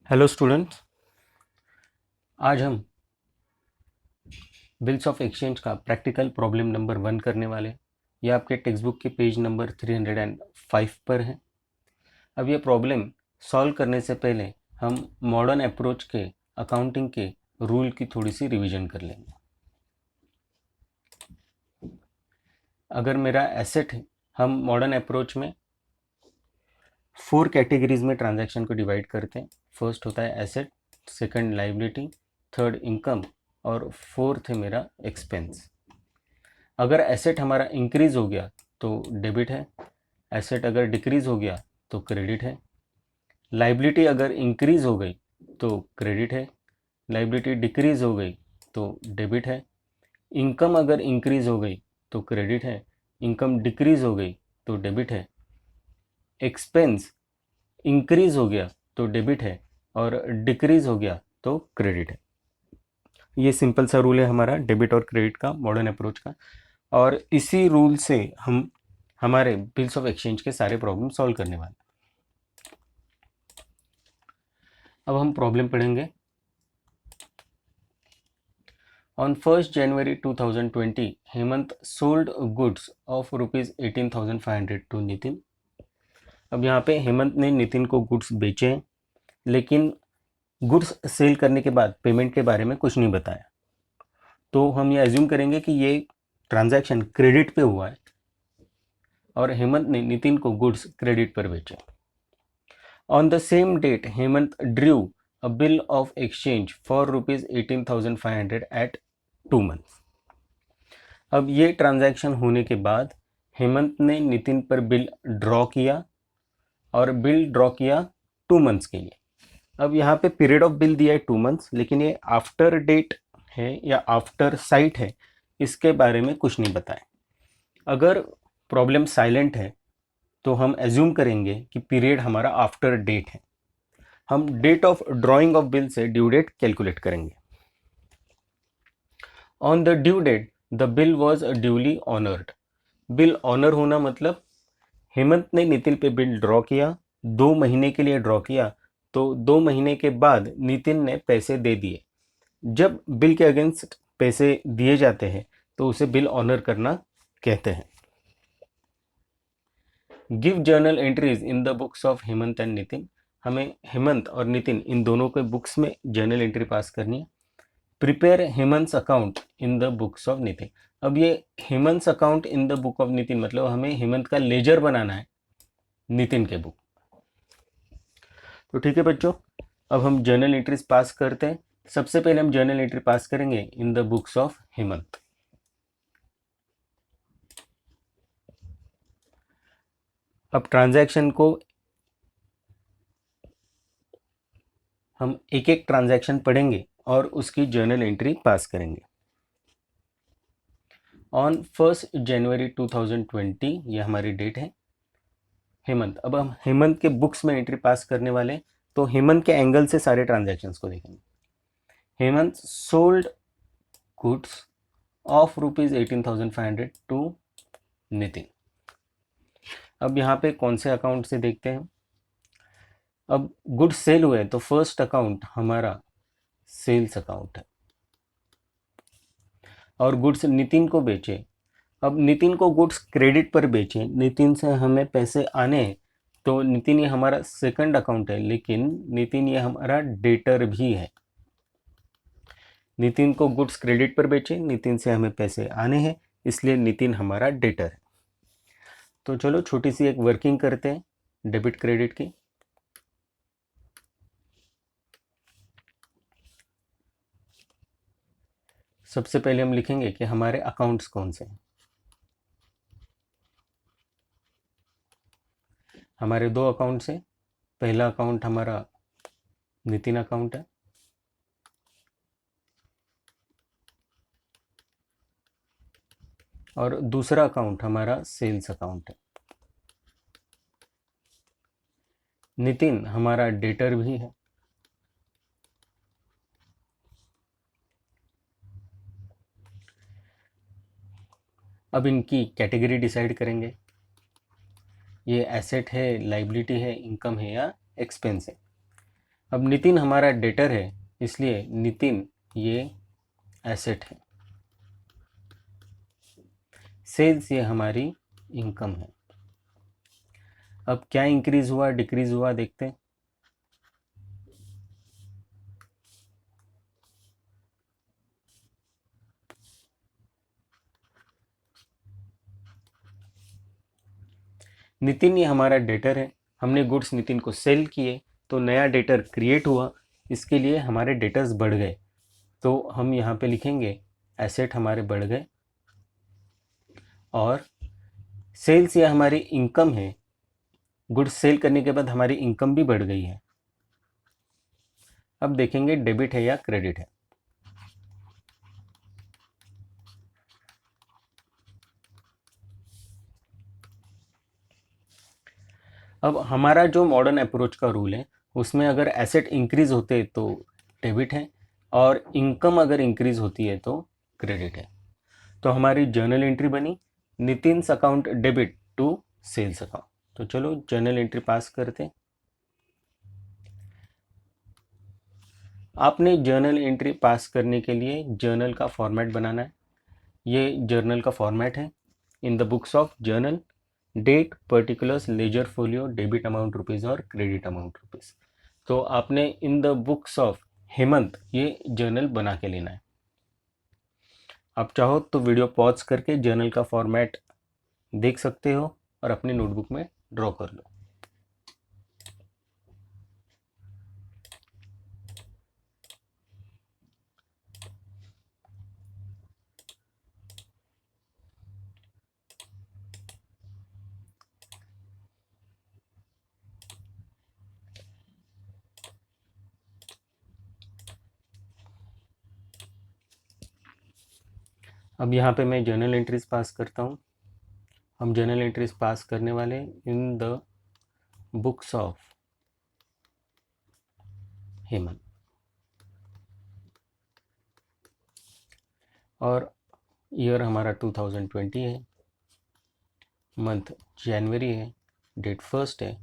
Hello students. आज हम bills of exchange का प्रैक्टिकल प्रॉब्लम नंबर 1 करने वाले हैं। यह आपके टेक्स्ट बुक के पेज नंबर 305 पर है। अब यह प्रॉब्लम सॉल्व करने से पहले हम मॉडर्न अप्रोच के अकाउंटिंग के रूल की थोड़ी सी रिवीजन कर लेंगे। अगर मेरा एसेट है, हम मॉडर्न अप्रोच में 4 कैटेगरीज में ट्रांजैक्शन को डिवाइड करते हैं। फर्स्ट होता है asset, second liability, third income और फोर्थ है मेरा एक्सपेंस। अगर एसेट हमारा इंक्रीज हो गया तो डेबिट है, एसेट अगर डिक्रीज हो गया तो क्रेडिट है, लाइबिलिटी अगर इंक्रीज हो गई तो क्रेडिट है, लाइबिलिटी डिक्रीज हो गई तो डेबिट है, इनकम अगर इंक्रीज हो गई तो क्रेडिट है, इनकम डिक्रीज हो गई तो डेबिट है, एक्सपेंस इंक्रीज हो गया तो डेबिट है और डिक्रीज हो गया तो क्रेडिट है। ये सिंपल सा रूल है हमारा डेबिट और क्रेडिट का मॉडर्न अप्रोच का, और इसी रूल से हम हमारे बिल्स ऑफ एक्सचेंज के सारे प्रॉब्लम सॉल्व करने वाले हैं। अब हम प्रॉब्लम पढ़ेंगे। On 1st January 2020 Hemant sold goods of ₹18,500 to Nitin. अब यहाँ पे हेमंत ने नितिन को गुड्स बेचे हैं, लेकिन गुड्स सेल करने के बाद पेमेंट के बारे में कुछ नहीं बताया। तो हम ये एज्यूम करेंगे कि ये ट्रांजैक्शन क्रेडिट पे हुआ है और हेमंत ने नितिन को गुड्स क्रेडिट पर बेचे। On the same date, Hemant drew a bill of exchange for ₹18,500 at 2 months. अब ये ट्रांजैक्शन होने के बाद हेमंत ने नितिन पर बिल ड्रॉ किया और बिल ड्रॉ किया 2 मंथ्स के लिए। अब यहाँ पे पीरियड ऑफ बिल दिया है 2 मंथ्स, लेकिन ये आफ्टर डेट है या आफ्टर साइट है, इसके बारे में कुछ नहीं बताया। अगर प्रॉब्लम साइलेंट है तो हम एज्यूम करेंगे कि पीरियड हमारा आफ्टर डेट है। हम date of drawing of bill से ड्यू डेट कैलकुलेट करेंगे। On the due date the bill was duly honoured. Bill honour होना मतलब हेमंत ने नितिन पे बिल ड्रॉ किया, 2 महीने के लिए ड्रॉ किया, तो 2 महीने के बाद नितिन ने पैसे दे दिए। जब बिल के अगेंस्ट पैसे दिए जाते हैं तो उसे बिल ऑनर करना कहते हैं। Give journal entries in the books of Hemant and Nitin. हमें हेमंत और नितिन इन दोनों के बुक्स में जर्नल एंट्री पास करनी है। Prepare Hemant account in the books of Nitin. अब ये Hemant account in the book of Nitin मतलब हमें हेमंत का लेजर बनाना है नितिन के बुक। तो ठीक है बच्चों, अब हम जर्नल एंट्रीज पास करते हैं। सबसे पहले हम जर्नल एंट्री पास करेंगे इन द बुक्स ऑफ हेमंत। अब ट्रांजैक्शन को हम एक एक ट्रांजैक्शन पढ़ेंगे और उसकी जर्नल एंट्री पास करेंगे। ऑन 1st January 2020 ये हमारी डेट है। हेमंत, अब हम हेमंत के बुक्स में एंट्री पास करने वाले हैं, तो हेमंत के एंगल से सारे ट्रांजैक्शंस को देखेंगे। Hemant sold goods of ₹18,500 to Nitin. अब यहाँ पे कौन से अकाउंट से देखते हैं। अब गुड्स सेल हुए तो फर्स्ट अकाउंट हमारा सेल्स अकाउंट है, और गुड्स नितिन को बेचे। अब नितिन को गुड्स क्रेडिट पर बेचे, नितिन से हमें पैसे आने हैं, तो नितिन ये हमारा सेकंड अकाउंट है, लेकिन नितिन ये हमारा डेटर भी है। नितिन को गुड्स क्रेडिट पर बेचे, नितिन से हमें पैसे आने हैं, इसलिए नितिन हमारा डेटर है। तो चलो छोटी सी एक वर्किंग करते हैं डेबिट क्रेडिट की। सबसे पहले हम लिखेंगे कि हमारे अकाउंट्स कौन से हैं। हमारे दो अकाउंट्स हैं। पहला अकाउंट हमारा नितिन अकाउंट है, और दूसरा अकाउंट हमारा सेल्स अकाउंट है। नितिन हमारा डेटर भी है। अब इनकी कैटेगरी डिसाइड करेंगे, ये एसेट है, लाइबिलिटी है, इनकम है या एक्सपेंस है। अब नितिन हमारा डेटर है, इसलिए नितिन ये एसेट है। सेल्स ये हमारी इनकम है। अब क्या इंक्रीज हुआ डिक्रीज हुआ देखते हैं। नितिन ये हमारा डेटर है, हमने गुड्स नितिन को सेल किए तो नया डेटर क्रिएट हुआ, इसके लिए हमारे डेटर्स बढ़ गए, तो हम यहाँ पे लिखेंगे एसेट हमारे बढ़ गए। और सेल्स ये हमारी इनकम है, गुड्स सेल करने के बाद हमारी इनकम भी बढ़ गई है। अब देखेंगे डेबिट है या क्रेडिट है। अब हमारा जो मॉडर्न अप्रोच का रूल है उसमें अगर एसेट इंक्रीज होते तो डेबिट है और इनकम अगर इंक्रीज होती है तो क्रेडिट है। तो हमारी जर्नल एंट्री बनी Nitin's account debit to sales account. तो चलो जर्नल एंट्री पास करते हैं। आपने जर्नल एंट्री पास करने के लिए जर्नल का फॉर्मेट बनाना है। ये जर्नल का फॉर्मेट है। In the books of journal date particulars ledger folio debit amount rupees और क्रेडिट अमाउंट रुपीज़। तो आपने in the books of Hemant ये जर्नल बना के लेना है। आप चाहो तो वीडियो पॉज करके जर्नल का फॉर्मेट देख सकते हो और अपनी नोटबुक में ड्रॉ कर लो। अब यहाँ पे मैं जर्नल एंट्रीज पास करता हूँ। हम जर्नल एंट्रीज पास करने वाले इन द बुक्स ऑफ हेमंत और ईयर हमारा 2020 है, मंथ जनवरी है, डेट 1 है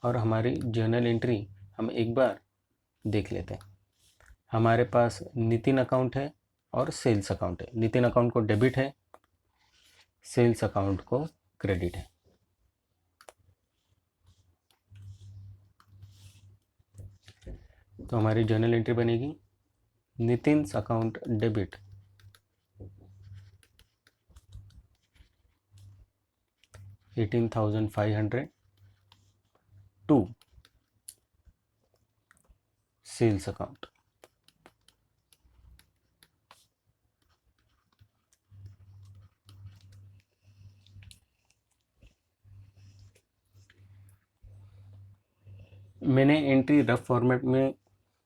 और हमारी जर्नल एंट्री हम एक बार देख लेते हैं। हमारे पास नितिन अकाउंट है और सेल्स अकाउंट है। नितिन अकाउंट को डेबिट है, सेल्स अकाउंट को क्रेडिट है। तो हमारी जर्नल एंट्री बनेगी Nitin's account debit 18,500 to sales account. मैंने एंट्री रफ फॉर्मेट में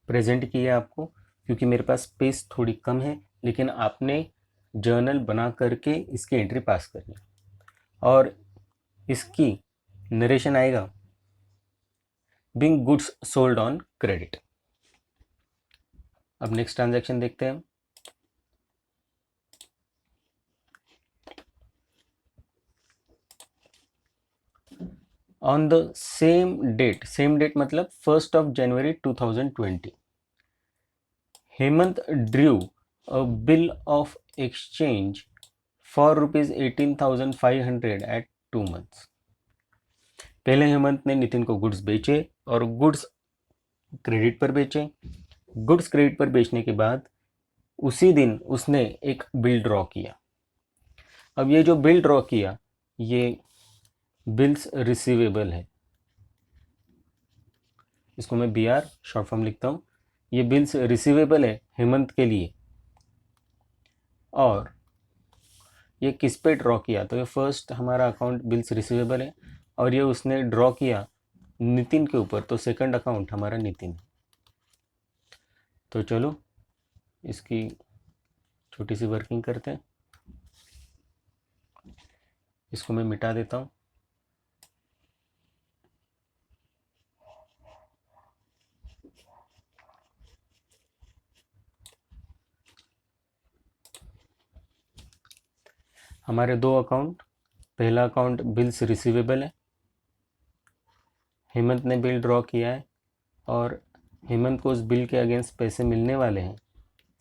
प्रेजेंट की है आपको, क्योंकि मेरे पास स्पेस थोड़ी कम है, लेकिन आपने जर्नल बना करके इसकी एंट्री पास करनी है और इसकी नरेशन आएगा being goods sold on credit. अब नेक्स्ट ट्रांजैक्शन देखते हैं। ऑन द सेम डेट मतलब 1 जनवरी 2020 Hemant drew a bill of exchange for rupees 18,500 at 2 months। पहले हेमंत ने नितिन को गुड्स बेचे और गुड्स क्रेडिट पर बेचे। गुड्स क्रेडिट पर बेचने के बाद उसी दिन उसने एक बिल ड्रॉ किया। अब ये जो बिल ड्रॉ किया ये बिल्स रिसीवेबल है, इसको मैं BR शॉर्ट फॉर्म लिखता हूँ। ये बिल्स रिसीवेबल है हेमंत के लिए और ये किस पे ड्रॉ किया, तो ये फर्स्ट हमारा अकाउंट बिल्स रिसीवेबल है और ये उसने ड्रॉ किया नितिन के ऊपर, तो सेकंड अकाउंट हमारा नितिन। तो चलो इसकी छोटी सी वर्किंग करते हैं। इसको मैं मिटा देता हूँ। हमारे दो अकाउंट, पहला अकाउंट बिल्स रिसीवेबल है, हेमंत ने बिल ड्रॉ किया है और हेमंत को उस बिल के अगेंस्ट पैसे मिलने वाले हैं,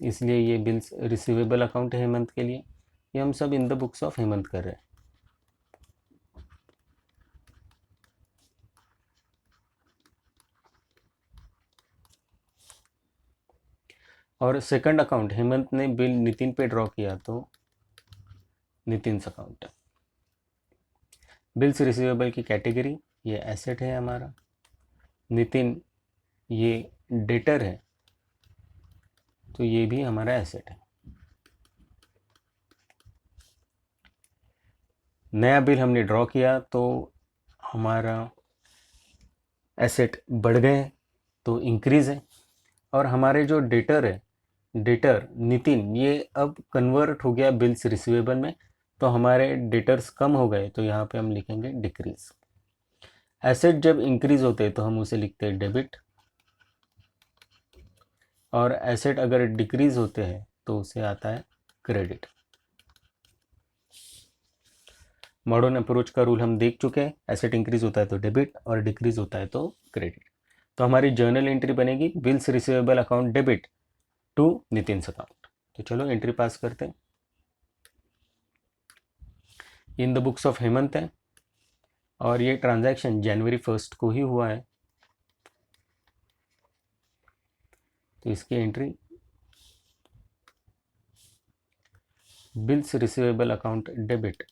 इसलिए ये बिल्स रिसीवेबल अकाउंट है हेमंत के लिए। ये हम सब इन द बुक्स ऑफ हेमंत कर रहे हैं। और सेकंड अकाउंट हेमंत ने बिल नितिन पे ड्रॉ किया तो नितिन अकाउंट है। बिल्स रिसीवेबल की कैटेगरी ये एसेट है हमारा, नितिन ये डेटर है तो ये भी हमारा एसेट है। नया बिल हमने ड्रॉ किया तो हमारा एसेट बढ़ गए तो इंक्रीज है। और हमारे जो डेटर है, डेटर नितिन, ये अब कन्वर्ट हो गया बिल्स रिसीवेबल में, तो हमारे डेटर्स कम हो गए तो यहाँ पे हम लिखेंगे डिक्रीज। एसेट जब इंक्रीज होते हैं तो हम उसे लिखते हैं डेबिट, और एसेट अगर डिक्रीज होते हैं तो उसे आता है क्रेडिट। मॉडर्न अप्रोच का रूल हम देख चुके हैं, एसेट इंक्रीज होता है तो डेबिट और डिक्रीज होता है तो क्रेडिट। तो हमारी जर्नल एंट्री बनेगी bills receivable account debit to Nitin account. तो चलो एंट्री पास करते हैं। In the books of Hemant है और ये ट्रांजैक्शन जनवरी 1 को ही हुआ है, तो इसकी entry bills receivable account debit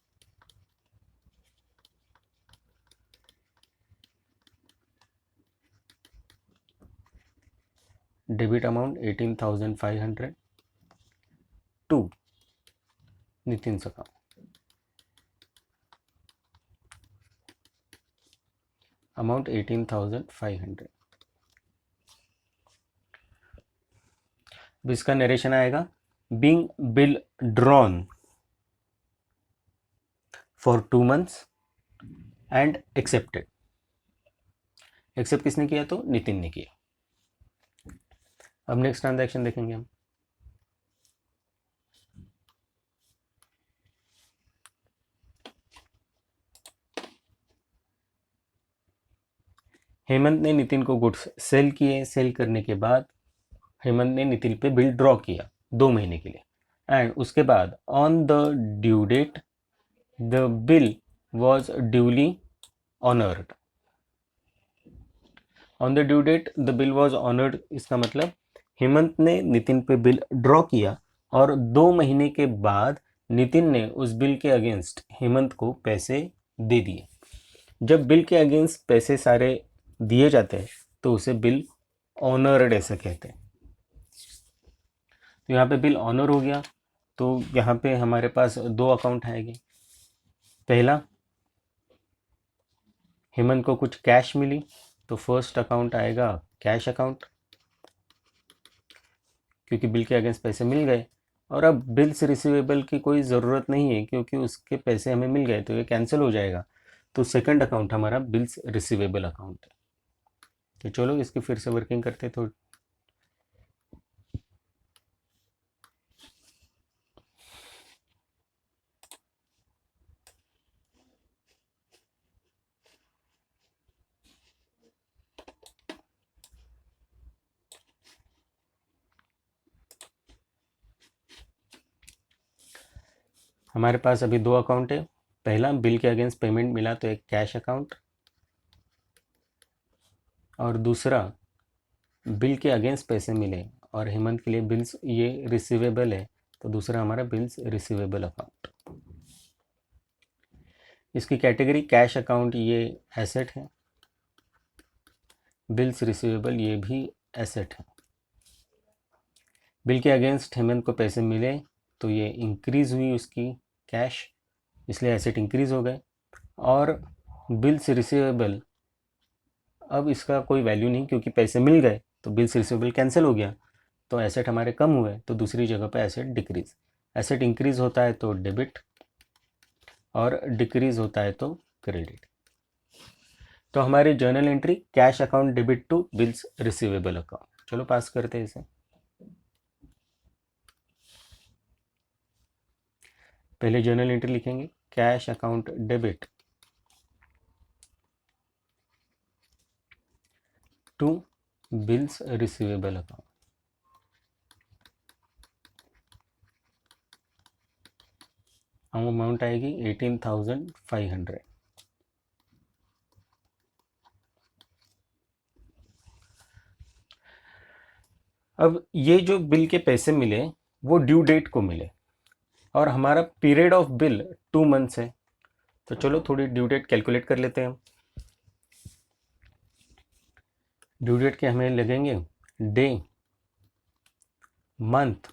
debit amount 18,500 to Nitin account, amount 18,500। इसका नरेशन आएगा, being bill drawn for 2 months and accepted. Accept किसने किया तो नितिन ने किया। अब नेक्स्ट ट्रांजैक्शन देखेंगे हम। हेमंत ने नितिन को गुड्स सेल किए, सेल करने के बाद हेमंत ने नितिन पे बिल ड्रॉ किया 2 महीने के लिए, एंड उसके बाद on the due date the bill was duly honoured. On the due date the bill was honoured, इसका मतलब हेमंत ने नितिन पे बिल ड्रॉ किया और 2 महीने के बाद नितिन ने उस बिल के अगेंस्ट हेमंत को पैसे दे दिए। जब बिल के अगेंस्ट पैसे सारे दिए जाते हैं तो उसे बिल ऑनर्ड ऐसे कहते हैं। तो यहाँ पे बिल ऑनर हो गया, तो यहाँ पे हमारे पास 2 अकाउंट आएंगे। पहला, हेमंत को कुछ कैश मिली तो फर्स्ट अकाउंट आएगा कैश अकाउंट, क्योंकि बिल के अगेंस्ट पैसे मिल गए। और अब बिल्स रिसीवेबल की कोई ज़रूरत नहीं है क्योंकि उसके पैसे हमें मिल गए तो ये कैंसिल हो जाएगा। तो सेकंड अकाउंट हमारा बिल्स रिसीवेबल अकाउंट है। तो चलो इसकी फिर से वर्किंग करते हैं। तो हमारे पास अभी 2 अकाउंट है। पहला, बिल के अगेंस्ट पेमेंट मिला तो एक कैश अकाउंट, और दूसरा बिल के अगेंस्ट पैसे मिले और हेमंत के लिए बिल्स ये रिसीवेबल है तो दूसरा हमारा बिल्स रिसीवेबल अकाउंट। इसकी कैटेगरी कैश अकाउंट ये एसेट है, बिल्स रिसीवेबल ये भी एसेट है। बिल के अगेंस्ट हेमंत को पैसे मिले तो ये इंक्रीज हुई उसकी कैश, इसलिए एसेट इंक्रीज हो गए। और बिल्स रिसीवेबल, अब इसका कोई वैल्यू नहीं क्योंकि पैसे मिल गए तो बिल्स रिसीवेबल कैंसिल हो गया, तो एसेट हमारे कम हुए तो दूसरी जगह पे एसेट डिक्रीज। एसेट इंक्रीज होता है तो डेबिट और डिक्रीज होता है तो क्रेडिट। तो हमारी journal entry cash account debit to bills receivable account. चलो पास करते हैं इसे। पहले जर्नल एंट्री लिखेंगे cash account debit to bills receivable account, amount आएगी 18,500। अब ये जो बिल के पैसे मिले वो ड्यू डेट को मिले और हमारा पीरियड ऑफ बिल 2 मंथ्स है, तो चलो थोड़ी ड्यू डेट कैलकुलेट कर लेते हैं हम। ड्यू डेट के हमें लगेंगे डे, मंथ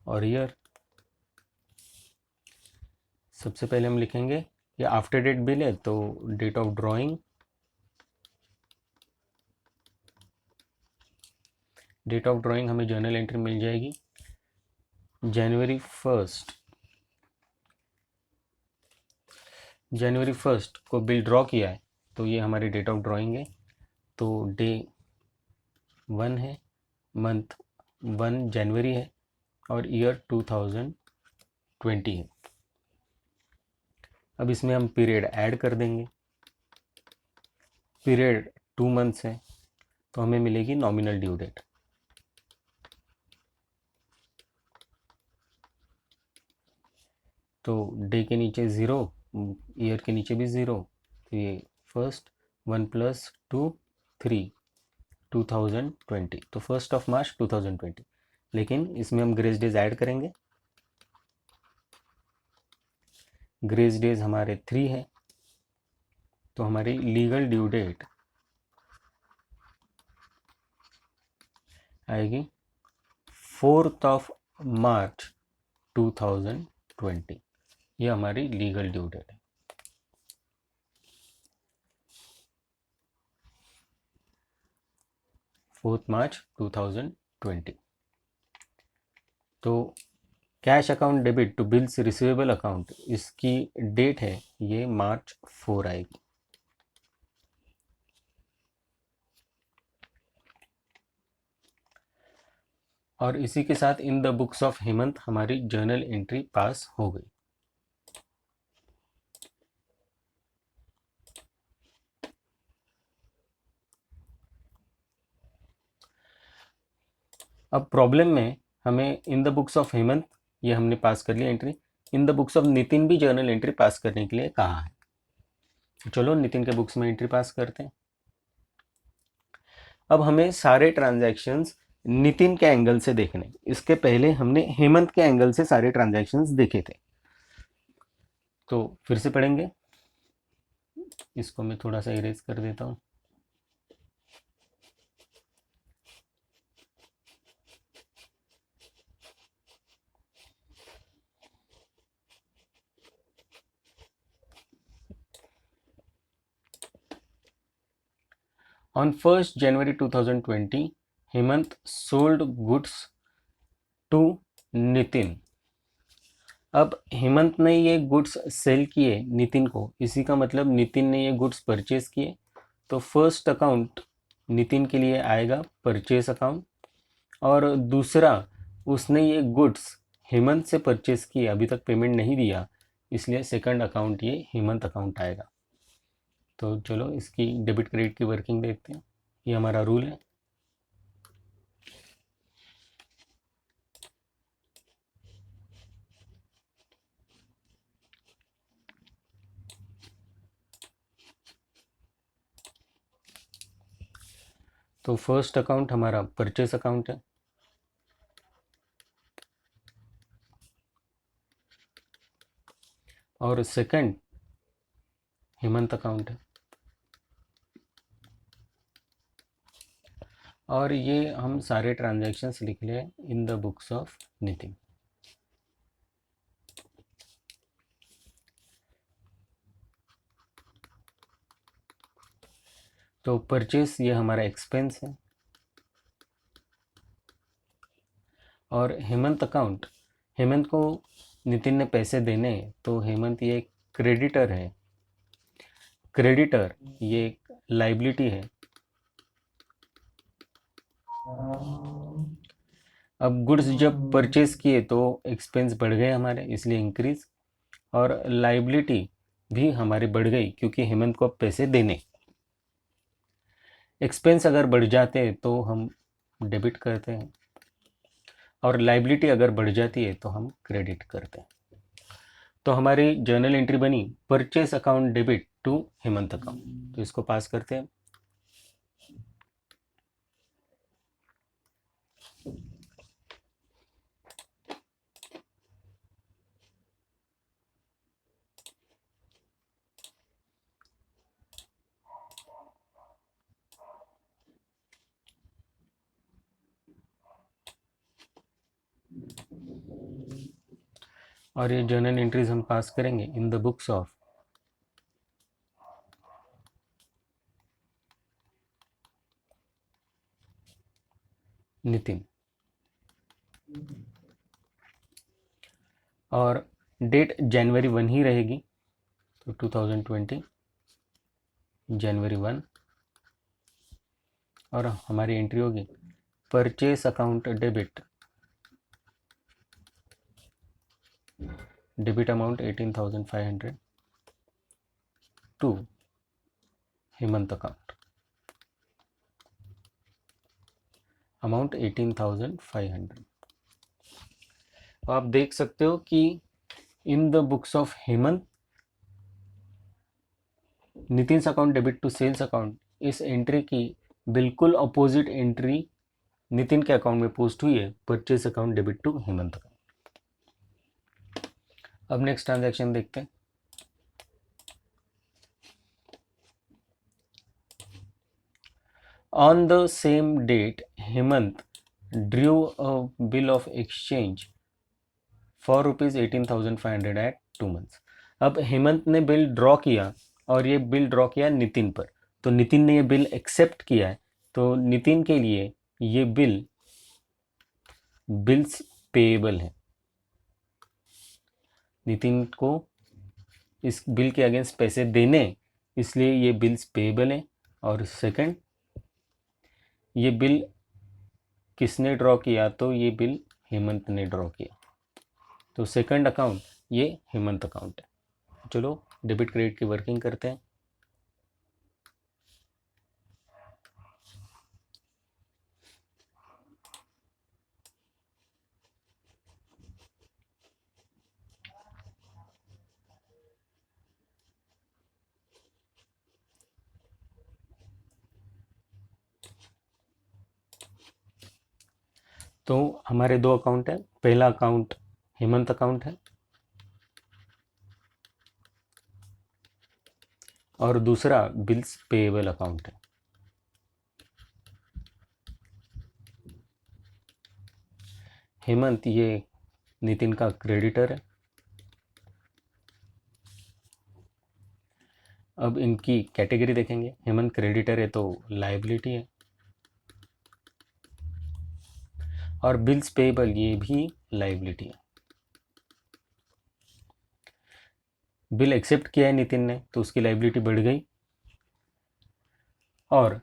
और ईयर। सबसे पहले हम लिखेंगे ये आफ्टर डेट बिल है तो date of drawing, date of drawing हमें जर्नल एंट्री मिल जाएगी जनवरी 1, जनवरी 1 को बिल ड्रॉ किया है तो ये हमारी डेट ऑफ ड्राइंग है, तो डे 1 है, मंथ 1 जनवरी है और ईयर 2020 है। अब इसमें हम पीरियड ऐड कर देंगे, पीरियड 2 मंथ्स है तो हमें मिलेगी नॉमिनल ड्यू डेट। तो डे के नीचे 0, ईयर के नीचे भी 0, तो ये 1 + 2 3 2020, तो 1 मार्च 2020। लेकिन इसमें हम ग्रेस डेज ऐड करेंगे, ग्रेस डेज हमारे 3 है तो हमारी लीगल ड्यू डेट आएगी 4 मार्च 2020। ये हमारी लीगल ड्यू डेट है। मार्च 2020। तो cash account debit to bills receivable account, इसकी डेट है ये मार्च 4 आएगी। और इसी के साथ in the books of Hemant हमारी जर्नल एंट्री पास हो गई। अब प्रॉब्लम में हमें इन द बुक्स ऑफ हेमंत ये हमने पास कर लिया entry, in the books of Nitin भी जर्नल एंट्री पास करने के लिए कहा है। चलो नितिन के बुक्स में एंट्री पास करते हैं। अब हमें सारे ट्रांजैक्शंस नितिन के एंगल से देखने, इसके पहले हमने हेमंत के एंगल से सारे ट्रांजैक्शंस देखे थे, तो फिर से पढ़ेंगे। इसको मैं थोड़ा सा इरेज कर देता हूँ। On 1st January 2020, Hemant sold goods to Nitin. अब हेमंत ने ये गुड्स सेल किए नितिन को, इसी का मतलब नितिन ने ये गुड्स परचेज किए, तो फर्स्ट अकाउंट नितिन के लिए आएगा परचेज अकाउंट, और दूसरा उसने ये गुड्स हेमंत से परचेज किए, अभी तक पेमेंट नहीं दिया, इसलिए सेकंड अकाउंट ये हेमंत अकाउंट आएगा। तो चलो इसकी डेबिट क्रेडिट की वर्किंग देखते हैं। ये हमारा रूल है। तो फर्स्ट अकाउंट हमारा परचेस अकाउंट है, और सेकंड हेमंत अकाउंट है, और ये हम सारे ट्रांजैक्शंस लिख ले इन द बुक्स ऑफ नितिन। तो परचेस ये हमारा एक्सपेंस है, और हेमंत अकाउंट, हेमंत को नितिन ने पैसे देने, तो हेमंत ये क्रेडिटर है, क्रेडिटर ये एक लाइबिलिटी है। अब गुड्स जब परचेज किए तो एक्सपेंस बढ़ गए हमारे, इसलिए इंक्रीज, और लाइबिलिटी भी हमारी बढ़ गई क्योंकि हेमंत को अब पैसे देने। एक्सपेंस अगर बढ़ जाते हैं तो हम डेबिट करते हैं, और लाइबिलिटी अगर बढ़ जाती है तो हम क्रेडिट करते हैं। तो हमारी जर्नल एंट्री बनी purchase account debit to Hemant account, तो इसको पास करते हैं। और ये जर्नल एंट्रीज हम पास करेंगे इन द बुक्स ऑफ नितिन, और डेट जनवरी 1 ही रहेगी, तो 2020 जनवरी 1, और हमारी एंट्री होगी purchase account debit amount 18,500 to Hemant account, amount 18,500। आप देख सकते हो कि in the books of Hemant Nitin account debit to sales account, इस एंट्री की बिल्कुल अपोजिट एंट्री नितिन के अकाउंट में पोस्ट हुई है purchase account debit to Hemant account. अब नेक्स्ट ट्रांजैक्शन देखते हैं। On the same date, Hemant drew a bill of exchange for rupees 18,500 at 2 months। अब हेमंत ने बिल ड्रॉ किया, और ये बिल ड्रॉ किया नितिन पर, तो नितिन ने ये बिल एक्सेप्ट किया है, तो नितिन के लिए ये बिल्स पेएबल है। नितिन को इस बिल के अगेंस्ट पैसे देने, इसलिए ये बिल्स पेएबल है। और सेकंड, ये बिल किसने ड्रॉ किया, तो ये बिल हेमंत ने ड्रॉ किया, तो सेकंड अकाउंट ये हेमंत अकाउंट है। चलो डेबिट क्रेडिट की वर्किंग करते हैं। तो हमारे दो अकाउंट है, पहला अकाउंट हेमंत अकाउंट है और दूसरा बिल्स पेएबल अकाउंट है। हेमंत ये नितिन का क्रेडिटर है। अब इनकी कैटेगरी देखेंगे, हेमंत क्रेडिटर है तो लायबिलिटी है, और बिल्स पेएबल ये भी लायबिलिटी है। बिल एक्सेप्ट किया है नितिन ने, तो उसकी लायबिलिटी बढ़ गई, और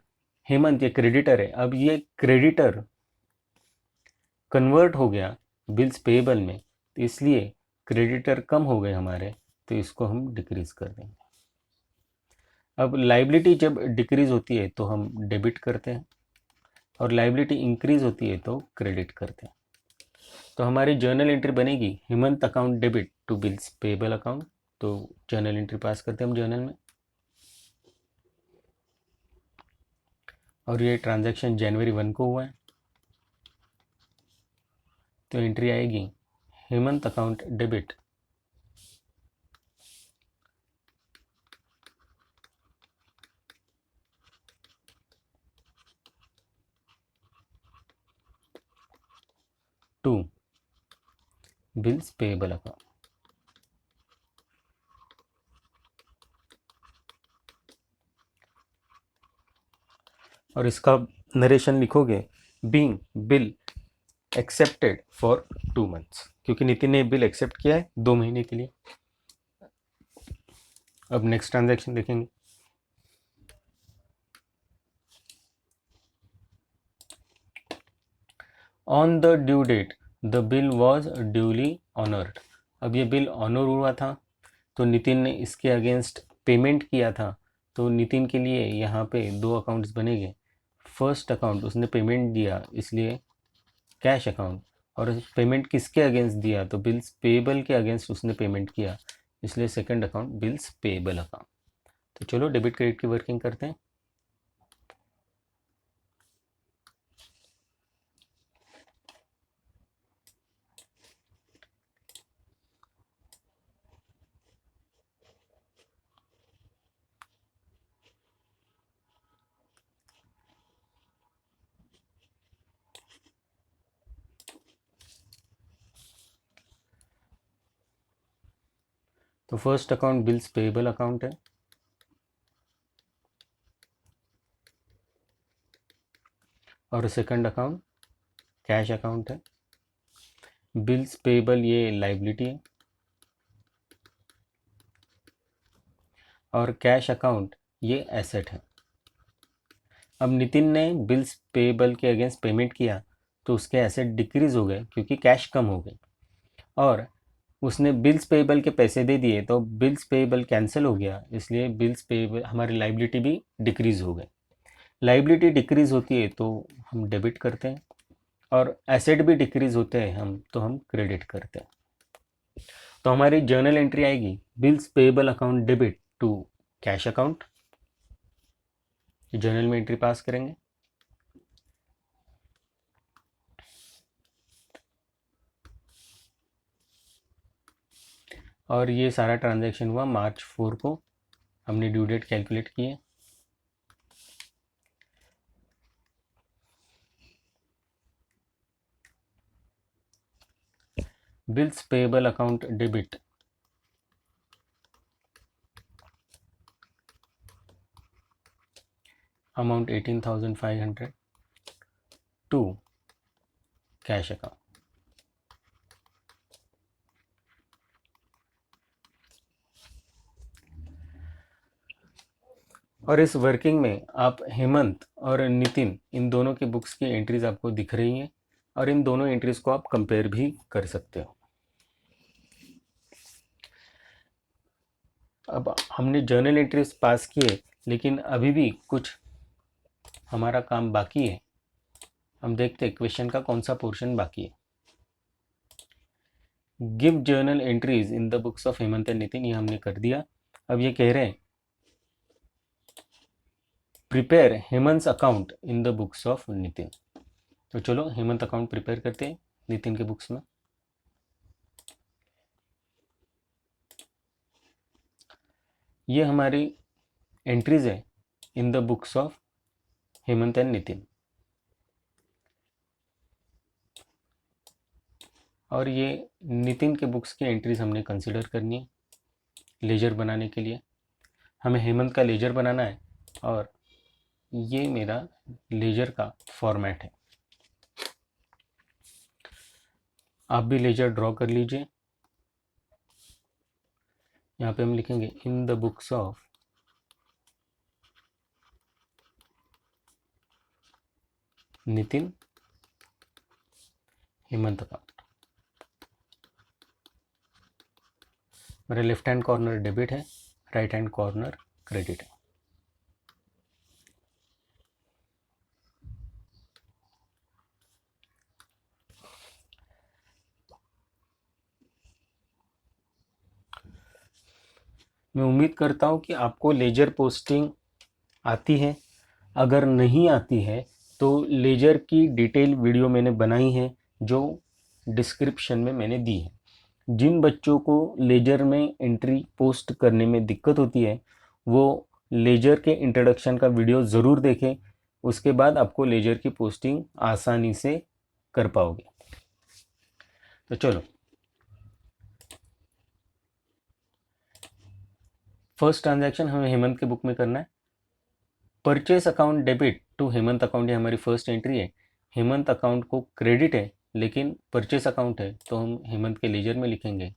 हेमंत ये क्रेडिटर है, अब ये क्रेडिटर कन्वर्ट हो गया बिल्स पेएबल में, तो इसलिए क्रेडिटर कम हो गए हमारे, तो इसको हम डिक्रीज कर देंगे। अब लायबिलिटी जब डिक्रीज होती है तो हम डेबिट करते हैं, और लायबिलिटी इंक्रीज होती है तो क्रेडिट करते हैं। तो हमारी जर्नल एंट्री बनेगी Hemant account debit to bills payable account, तो जर्नल एंट्री पास करते हैं हम जर्नल में, और ये ट्रांजैक्शन जनवरी 1 को हुआ है, तो एंट्री आएगी Hemant account debit to bills payable account. और इसका नरेशन लिखोगे being bill accepted for 2 months, क्योंकि नितिन ने बिल एक्सेप्ट किया है 2 महीने के लिए। अब नेक्स्ट ट्रांजैक्शन देखेंगे। On the due date the bill was duly honoured. अब ये बिल ऑनर हुआ था, तो नितिन ने इसके अगेंस्ट पेमेंट किया था, तो नितिन के लिए यहाँ पे दो अकाउंट्स बनेंगे, फर्स्ट अकाउंट उसने पेमेंट दिया इसलिए कैश अकाउंट, और पेमेंट किसके अगेंस्ट दिया तो बिल्स पेएबल के अगेंस्ट उसने पेमेंट किया इसलिए second account bills payable account. तो चलो डेबिट क्रेडिट की वर्किंग करते हैं। तो first account bills payable account है, और सेकंड अकाउंट कैश अकाउंट है। बिल्स पेएबल ये लाइबिलिटी है और कैश अकाउंट ये एसेट है। अब नितिन ने बिल्स पेएबल के अगेंस्ट पेमेंट किया तो उसके एसेट डिक्रीज हो गए क्योंकि कैश कम हो गई, और उसने बिल्स पेएबल के पैसे दे दिए तो बिल्स पेएबल कैंसिल हो गया इसलिए बिल्स पेएबल हमारी लाइबिलिटी भी डिक्रीज हो गई। लाइबिलिटी डिक्रीज होती है तो हम डेबिट करते हैं, और एसेट भी डिक्रीज होते हैं हम क्रेडिट करते हैं। तो हमारी जर्नल एंट्री आएगी bills payable account debit to cash account. Journal में एंट्री पास करेंगे। और ये सारा ट्रांजैक्शन हुआ मार्च 4 को, हमने ड्यू डेट कैलकुलेट किए। Bills payable account debit amount 18,500 to cash account. और इस वर्किंग में आप हेमंत और नितिन इन दोनों की बुक्स की एंट्रीज आपको दिख रही हैं, और इन दोनों एंट्रीज को आप कंपेयर भी कर सकते हो। अब हमने जर्नल एंट्रीज पास किए, लेकिन अभी भी कुछ हमारा काम बाकी है। हम देखते हैं क्वेश्चन का कौन सा पोर्शन बाकी है। Give journal entries in the books of Hemant and Nitin, ये हमने कर दिया। अब ये कह रहे हैं prepare Hemant account in the books of Nitin. तो चलो हेमंत अकाउंट प्रिपेयर करते हैं नितिन के बुक्स में। ये हमारी एंट्रीज है in the books of Hemant and Nitin, और ये नितिन के बुक्स की एंट्रीज हमने कंसिडर करनी है लेजर बनाने के लिए। हमें हेमंत का लेजर बनाना है, और ये मेरा लेजर का फॉर्मेट है। आप भी लेजर ड्रॉ कर लीजिए। यहाँ पे हम लिखेंगे इन the books of Nitin Hemant account. मेरा लेफ्ट हैंड कॉर्नर डेबिट है, राइट हैंड कॉर्नर क्रेडिट है। मैं उम्मीद करता हूँ कि आपको लेजर पोस्टिंग आती है। अगर नहीं आती है तो लेजर की डिटेल वीडियो मैंने बनाई है जो डिस्क्रिप्शन में मैंने दी है। जिन बच्चों को लेजर में एंट्री पोस्ट करने में दिक्कत होती है वो लेजर के इंट्रोडक्शन का वीडियो ज़रूर देखें, उसके बाद आपको लेजर की पोस्टिंग आसानी से कर पाओगे। तो चलो फर्स्ट ट्रांजैक्शन हमें हेमंत के बुक में करना है। Purchase account debit to Hemant account, ये हमारी फर्स्ट एंट्री है। हेमंत अकाउंट को क्रेडिट है लेकिन परचेस अकाउंट है तो हम हेमंत के लेजर में लिखेंगे।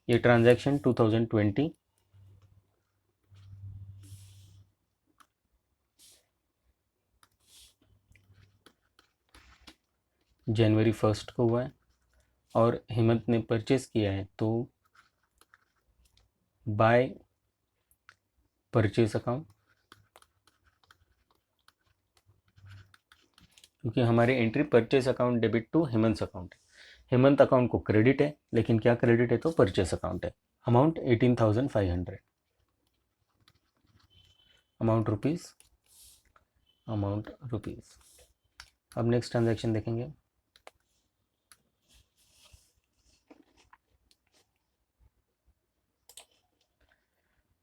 ये ट्रांजैक्शन 2020 जनवरी 1 को हुआ है, और हेमंत ने परचेस किया है तो बाय परचेस अकाउंट। क्योंकि हमारी entry purchase account debit to Hemant account है। हेमंत अकाउंट को क्रेडिट है, लेकिन क्या क्रेडिट है तो परचेस अकाउंट है। Amount 18,500, amount rupees. अब नेक्स्ट ट्रांजैक्शन देखेंगे।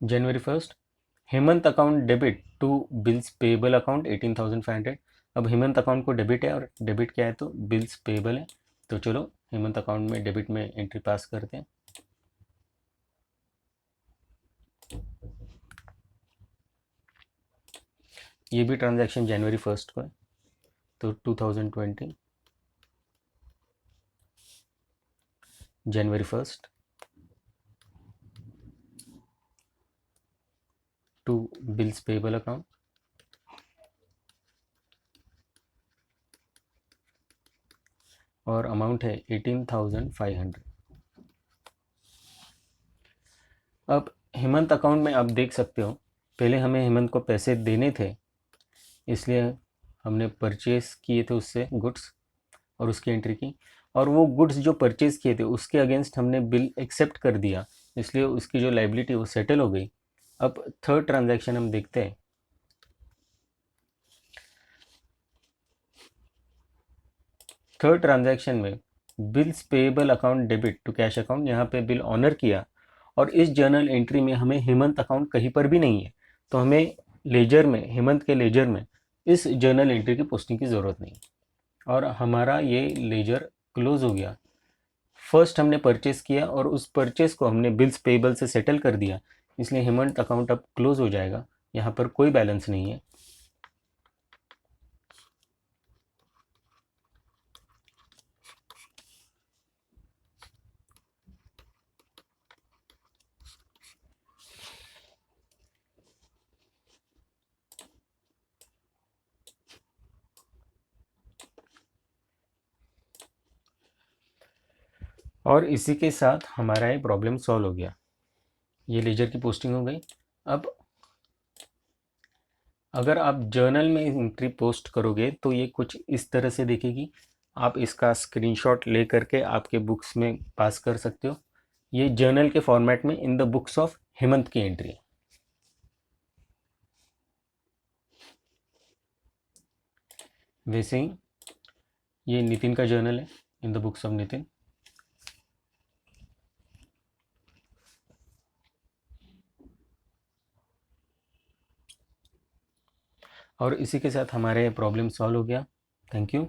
January 1, Hemant account debit to bills payable account 18,500। अब हेमंत अकाउंट को डेबिट है और डेबिट क्या है तो बिल्स पेबल है, तो चलो हेमंत अकाउंट में डेबिट में एंट्री पास करते हैं। ये भी ट्रांजैक्शन जनवरी 1 को है, तो 2020 जनवरी 1 टू बिल्स पेबल अकाउंट, और अमाउंट है 18,500। अब हेमंत अकाउंट में आप देख सकते हो, पहले हमें हेमंत को पैसे देने थे, इसलिए हमने परचेस किए थे उससे गुड्स और उसकी एंट्री की, और वो गुड्स जो परचेज किए थे उसके अगेंस्ट हमने बिल एक्सेप्ट कर दिया, इसलिए उसकी जो लाइबिलिटी वो सेटल हो गई। अब थर्ड ट्रांजैक्शन हम देखते हैं। थर्ड ट्रांजैक्शन में bills payable account debit to cash account, यहाँ पे बिल ऑनर किया, और इस जर्नल एंट्री में हमें हेमंत अकाउंट कहीं पर भी नहीं है, तो हमें लेजर में, हेमंत के लेजर में इस जर्नल एंट्री की पोस्टिंग की ज़रूरत नहीं, और हमारा ये लेजर क्लोज हो गया। फर्स्ट हमने परचेस किया और उस परचेस को हमने बिल्स पेबल से सेटल कर दिया, इसलिए हेमंत अकाउंट अब क्लोज हो जाएगा, यहाँ पर कोई बैलेंस नहीं है। और इसी के साथ हमारा ये प्रॉब्लम सॉल्व हो गया, ये लेजर की पोस्टिंग हो गई। अब अगर आप जर्नल में एंट्री पोस्ट करोगे तो ये कुछ इस तरह से दिखेगी, आप इसका स्क्रीनशॉट ले करके आपके बुक्स में पास कर सकते हो। ये जर्नल के फॉर्मेट में इन द बुक्स ऑफ हेमंत की एंट्री है। वैसे ही ये नितिन का जर्नल है, in the books of Nitin. और इसी के साथ हमारे प्रॉब्लम सॉल्व हो गया। Thank you.